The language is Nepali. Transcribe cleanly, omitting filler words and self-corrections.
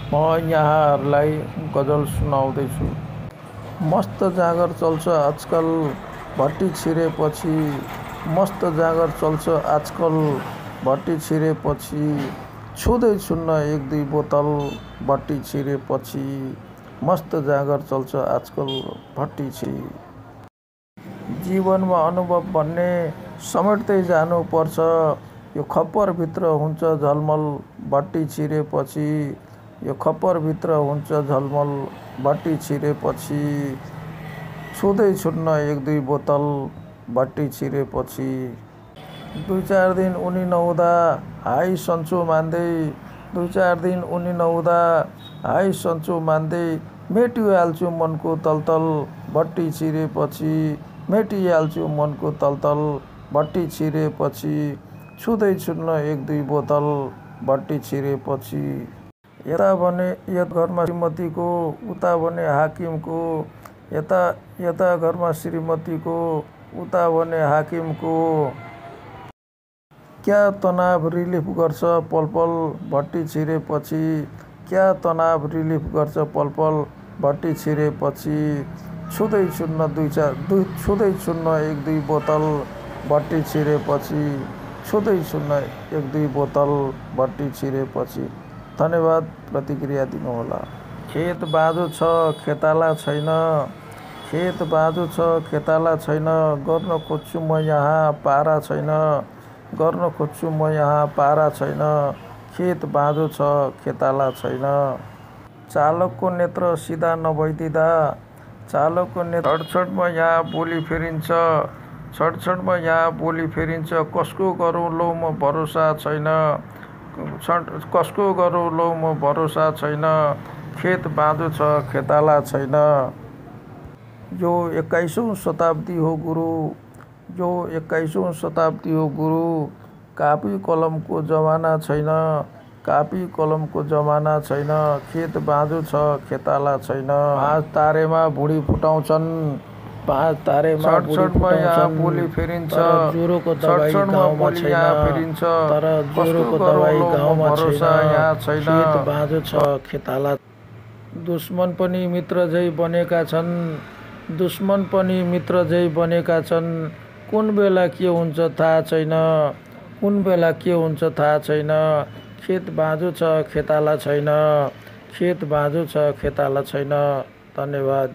म यहाँहरूलाई गजल सुनाउँदैछु। मस्त जाँगर चल्छ आजकल भट्टी छिरेपछि, मस्त जाँगर चल्छ आजकल भट्टी छिरेपछि, छुँदै छुन्न एक दुई बोतल भट्टी छिरेपछि, मस्त जाँगर चल्छ आजकल भट्टी जीवनमा अनुभव भन्ने समेट्दै जानुपर्छ, यो खप्परभित्र हुन्छ झलमल भट्टी छिरेपछि, यो खप्परभित्र हुन्छ झलमल भट्टी छिरेपछि, छुँदै छुन्न एक दुई बोतल भट्टी छिरेपछि। 2-4 दिन उनी नहुँदा हाई सन्चो मान्दै, 2-4 दिन उनी नहुँदा हाई सन्चो मान्दै, मेटिहाल्छु मनको तलतल भट्टी छिरेपछि, मेटिहाल्छु मनको तलतल भट्टी छिरेपछि, छुँदै छुन्न एक दुई बोतल भट्टी छिरेपछि। यता भने यता घरमा श्रीमतीको, उता भने हाकिमको, यता घरमा श्रीमतीको, उता भने हाकिमको, क्या तनाव रिलिफ गर्छ पलपल भट्टी छिरेपछि, क्या तनाव रिलिफ गर्छ पलपल भट्टी छिरेपछि, छुँदै छुन्न एक दुई बोतल भट्टी छिरेपछि, छुँदै छुन्न एक दुई बोतल भट्टी छिरेपछि। धन्यवाद, प्रतिक्रिया दिनुहोला। खेत बाँझो छ खेताला छैन, खेत बाँझो छ खेताला छैन, गर्न खोज्छु म यहाँ पारा छैन, गर्न खोज्छु म यहाँ पारा छैन, खेत बाँझो छ खेताला छैन। चालकको नेत्र सिधा नभइदिँदा, चालकको नेत्र छडछडमा यहाँ बोली फेरिन्छ, छडछडमा यहाँ बोली फेरिन्छ, कसको गरौँ लौ म भरोसा छैन, कसको गरौँ लौ म भरोसा छैन, खेत बाँझो छ खेताला छैन। यो 21औं शताब्दी हो गुरु, यो 21औं शताब्दी हो गुरु, कापी कलमको जमाना छैन, कापी कलमको जमाना छैन, खेत बाँझो छ खेताला छैन। 5 तारेमा भुँडी फुटाउँछन्, 5 तारेमा छडछडमा यहाँ बोली फेरिन्छ, ज्वरोको दबाई गाउँमा छैन, तर ज्वरोको दबाई गाउँमा छैन, खेत बाँझो छ खेताला। दुश्मन पनि मित्र झै बनेका छन्, दुश्मन पनि मित्र झै बनेका छन्, कुन बेला के हुन्छ थाहा छैन, कुन बेला के हुन्छ थाहा छैन, खेत बाँझो छ खेताला छैन, खेत बाँझो छ खेताला छैन। धन्यवाद।